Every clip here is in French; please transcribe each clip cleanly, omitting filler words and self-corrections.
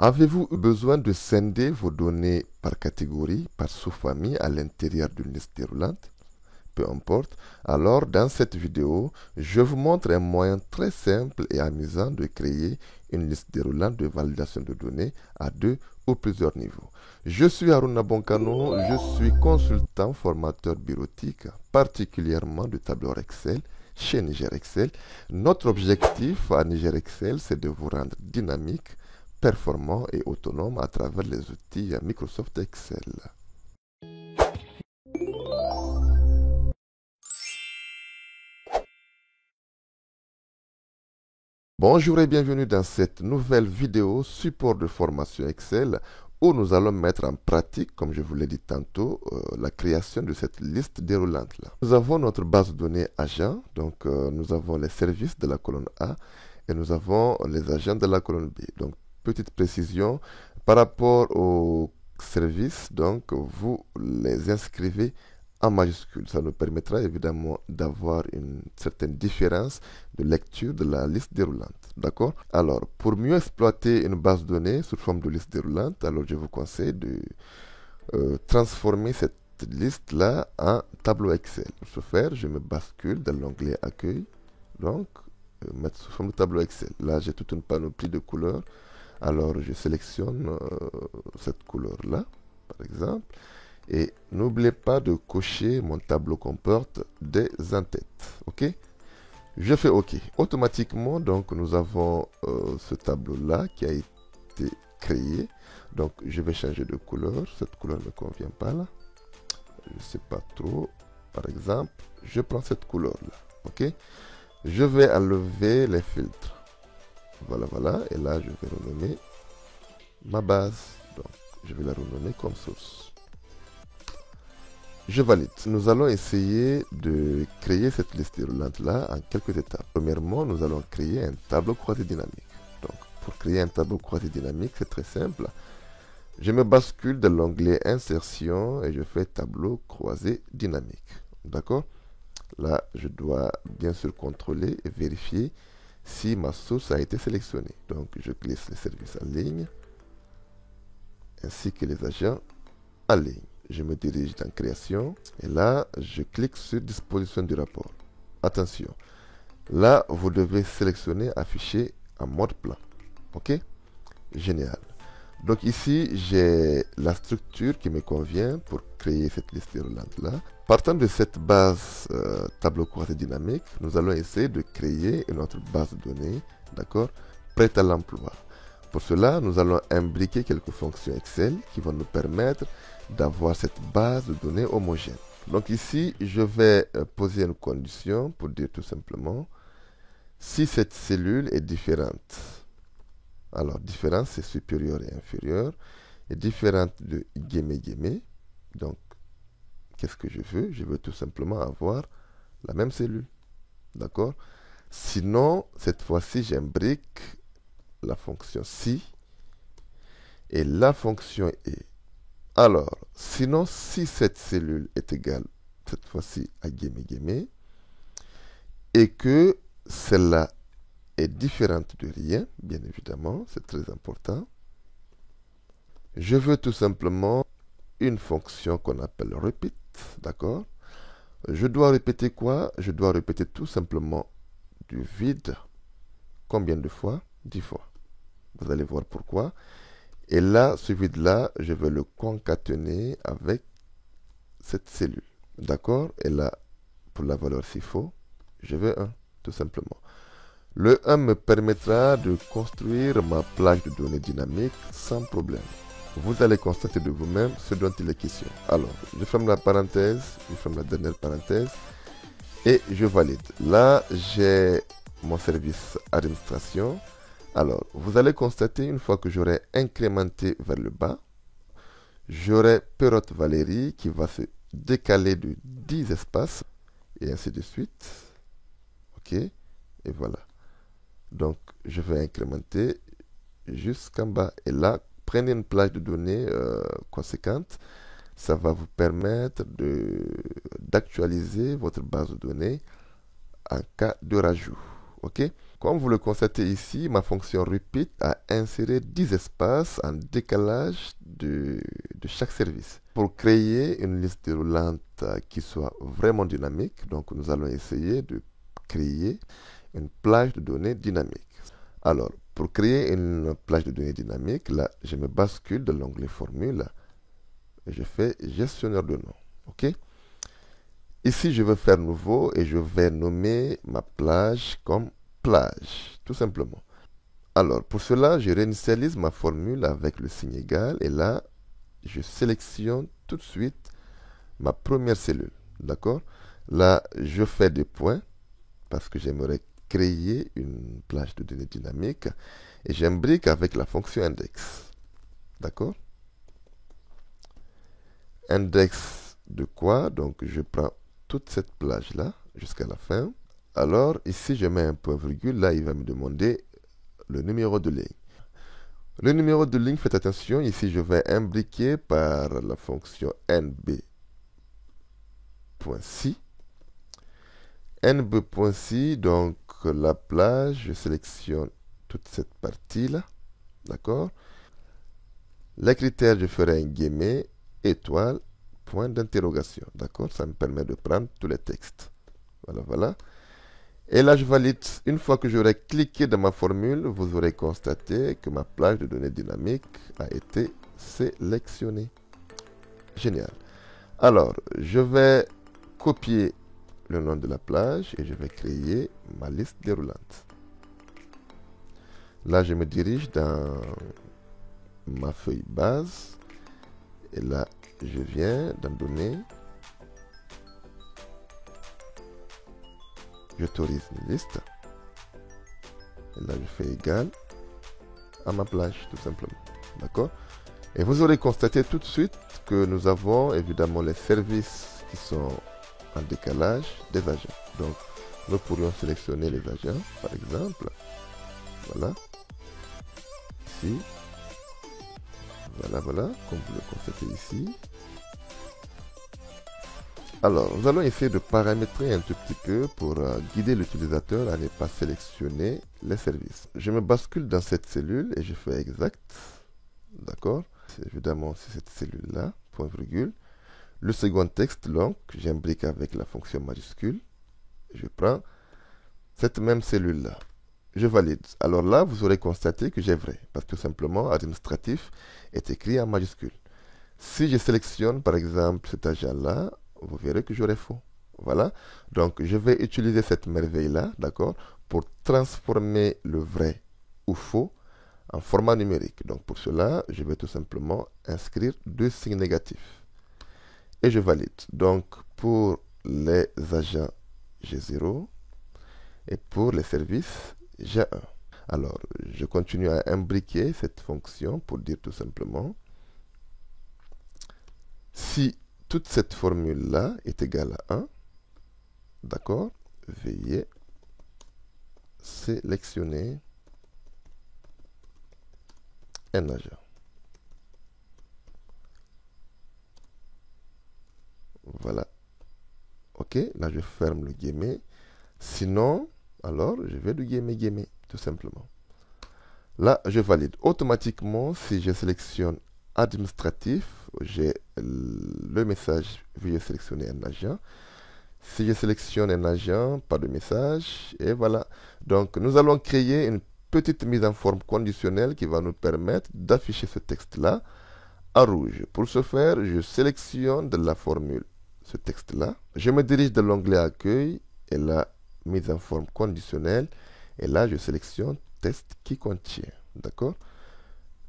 Avez-vous besoin de scinder vos données par catégorie, par sous-famille à l'intérieur d'une liste déroulante? Peu importe. Alors, dans cette vidéo, je vous montre un moyen très simple et amusant de créer une liste déroulante de validation de données à deux ou plusieurs niveaux. Je suis Haruna Bonkano, je suis consultant formateur bureautique, particulièrement de tableur Excel chez Niger Excel. Notre objectif à Niger Excel, c'est de vous rendre dynamique, performant et autonome à travers les outils Microsoft Excel. Bonjour et bienvenue dans cette nouvelle vidéo support de formation Excel où nous allons mettre en pratique, comme je vous l'ai dit tantôt, la création de cette liste déroulante là. Nous avons notre base de données agents, donc nous avons les services de la colonne A et nous avons les agents de la colonne B. Donc petite précision par rapport aux services, donc vous les inscrivez en majuscule. Ça nous permettra évidemment d'avoir une certaine différence de lecture de la liste déroulante. D'accord? Alors, pour mieux exploiter une base de données sous forme de liste déroulante, alors je vous conseille de transformer cette liste-là en tableau Excel. Pour ce faire, je me bascule dans l'onglet Accueil. Donc, mettre sous forme de tableau Excel. Là, j'ai toute une panoplie de couleurs. Alors, je sélectionne cette couleur-là, par exemple. Et n'oubliez pas de cocher mon tableau comporte des en-têtes. OK? Je fais OK. Automatiquement, donc, nous avons ce tableau-là qui a été créé. Donc, je vais changer de couleur. Cette couleur ne convient pas là. Je ne sais pas trop. Par exemple, je prends cette couleur-là. OK? Je vais enlever les filtres. Voilà, voilà. Et là, je vais renommer ma base. Donc, je vais la renommer comme source. Je valide. Nous allons essayer de créer cette liste déroulante-là en quelques étapes. Premièrement, nous allons créer un tableau croisé dynamique. Donc, pour créer un tableau croisé dynamique, c'est très simple. Je me bascule dans l'onglet Insertion et je fais Tableau croisé dynamique. D'accord? Là, je dois bien sûr contrôler et vérifier si ma source a été sélectionnée. Donc, je glisse les services en ligne ainsi que les agents en ligne. Je me dirige dans Création et là, je clique sur Disposition du rapport. Attention, là, vous devez sélectionner Afficher en mode plan. OK? Génial. Donc ici, j'ai la structure qui me convient pour créer cette liste déroulante-là. Partant de cette base tableau croisé dynamique, nous allons essayer de créer une autre base de données, d'accord, prête à l'emploi. Pour cela, nous allons imbriquer quelques fonctions Excel qui vont nous permettre d'avoir cette base de données homogène. Donc ici, je vais poser une condition pour dire tout simplement si cette cellule est différente. Alors, différence, c'est supérieur et inférieur. Et différente de guillemets. Donc, qu'est-ce que je veux? Je veux tout simplement avoir la même cellule. D'accord? Sinon, cette fois-ci, j'imbrique la fonction si et la fonction est. Alors, sinon, si cette cellule est égale, cette fois-ci, à guillemets, et que celle-là est différente de rien, bien évidemment, c'est très important, je veux tout simplement une fonction qu'on appelle repeat, d'accord? Je dois répéter quoi? Je dois répéter tout simplement du vide. Combien de fois? 10 fois. Vous allez voir pourquoi. Et là, ce vide-là, je vais le concaténer avec cette cellule. D'accord? Et là, pour la valeur s'il faut, je veux 1, tout simplement. Le 1 me permettra de construire ma plage de données dynamique sans problème. Vous allez constater de vous-même ce dont il est question. Alors, je ferme la parenthèse, je ferme la dernière parenthèse et je valide. Là, j'ai mon service administration. Alors, vous allez constater une fois que j'aurai incrémenté vers le bas, j'aurai Perrot Valérie qui va se décaler de 10 espaces et ainsi de suite. OK? Et voilà. Donc, je vais incrémenter jusqu'en bas. Et là, prenez une plage de données conséquente. Ça va vous permettre d'actualiser votre base de données en cas de rajout. OK? Comme vous le constatez ici, ma fonction repeat a inséré 10 espaces en décalage de chaque service. Pour créer une liste déroulante qui soit vraiment dynamique, donc nous allons essayer de créer une plage de données dynamique. Alors, pour créer une plage de données dynamique, là, je me bascule de l'onglet Formule et je fais Gestionnaire de noms. OK? Ici, je vais faire nouveau et je vais nommer ma plage comme plage, tout simplement. Alors, pour cela, je réinitialise ma formule avec le signe égal et là, je sélectionne tout de suite ma première cellule. D'accord? Là, je fais des points parce que j'aimerais créer une plage de données dynamique et j'imbrique avec la fonction index. D'accord? Index de quoi? Donc, je prends toute cette plage-là jusqu'à la fin. Alors, ici, je mets un point virgule. Là, il va me demander le numéro de ligne. Le numéro de ligne, faites attention, ici, je vais imbriquer par la fonction nb.si. nb.si, donc la plage, je sélectionne toute cette partie-là. D'accord? Les critères, je ferai un guillemet, étoile, point d'interrogation. D'accord? Ça me permet de prendre tous les textes. Voilà, voilà. Et là, je valide. Une fois que j'aurai cliqué dans ma formule, vous aurez constaté que ma plage de données dynamique a été sélectionnée. Génial. Alors, je vais copier le nom de la plage et je vais créer ma liste déroulante. Là, je me dirige dans ma feuille base. Et là, je viens dans Données. J'autorise une liste. Et là, je fais égal à ma plage, tout simplement. D'accord? Et vous aurez constaté tout de suite que nous avons évidemment les services qui sont en décalage des agents. Donc, nous pourrions sélectionner les agents, par exemple. Voilà. Ici. Voilà, voilà, comme vous le constatez ici. Alors, nous allons essayer de paramétrer un tout petit peu pour guider l'utilisateur à ne pas sélectionner les services. Je me bascule dans cette cellule et je fais exact. D'accord? Évidemment, c'est cette cellule-là, point virgule. Le second texte, donc, j'imbrique avec la fonction majuscule. Je prends cette même cellule-là. Je valide. Alors là, vous aurez constaté que j'ai vrai, parce que simplement, administratif est écrit en majuscule. Si je sélectionne, par exemple, cet agent-là, vous verrez que j'aurai faux. Voilà. Donc, je vais utiliser cette merveille-là, d'accord, pour transformer le vrai ou faux en format numérique. Donc, pour cela, je vais tout simplement inscrire deux signes négatifs. Et je valide. Donc, pour les agents, j'ai 0. Et pour les services, j'ai 1. Alors, je continue à imbriquer cette fonction pour dire tout simplement si toute cette formule-là est égale à 1, d'accord, veuillez sélectionner un agent. Voilà. OK, là je ferme le guillemet. Sinon, alors je vais du guillemet, tout simplement. Là, je valide. Automatiquement, si je sélectionne administratif, j'ai le message veuillez sélectionner un agent. Si je sélectionne un agent, pas de message. Et voilà. Donc, nous allons créer une petite mise en forme conditionnelle qui va nous permettre d'afficher ce texte-là en rouge. Pour ce faire, je sélectionne de la formule ce texte-là. Je me dirige de l'onglet Accueil et la mise en forme conditionnelle. Et là, je sélectionne Test qui contient. D'accord?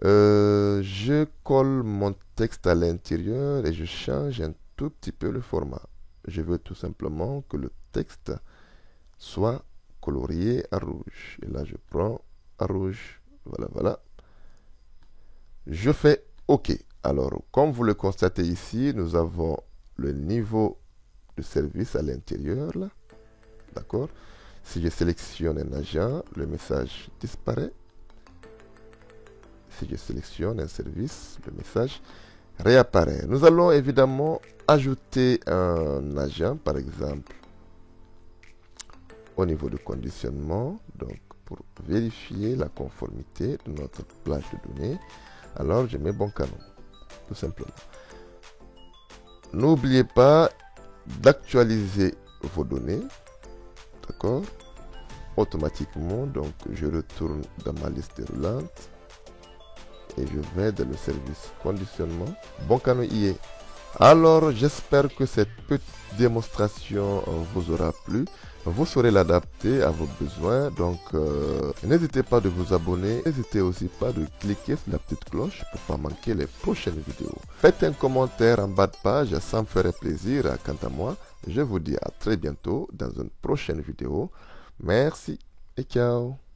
Je colle mon texte à l'intérieur et je change un tout petit peu le format. Je veux tout simplement que le texte soit colorié à rouge. Et là, je prends à rouge. Voilà, voilà. Je fais OK. Alors, comme vous le constatez ici, nous avons le niveau de service à l'intérieur. D'accord? Si je sélectionne un agent, le message disparaît. Si je sélectionne un service, le message réapparaît. Nous allons évidemment ajouter un agent, par exemple, au niveau de conditionnement. Donc, pour vérifier la conformité de notre plage de données. Alors, je mets bon canon, tout simplement. N'oubliez pas d'actualiser vos données, d'accord, automatiquement. Donc, je retourne dans ma liste déroulante et je vais dans le service conditionnement. Bon canon y est. Alors, j'espère que cette petite démonstration vous aura plu. Vous saurez l'adapter à vos besoins. Donc, n'hésitez pas de vous abonner. N'hésitez aussi pas de cliquer sur la petite cloche pour ne pas manquer les prochaines vidéos. Faites un commentaire en bas de page, ça me ferait plaisir. Quant à moi, je vous dis à très bientôt dans une prochaine vidéo. Merci et ciao.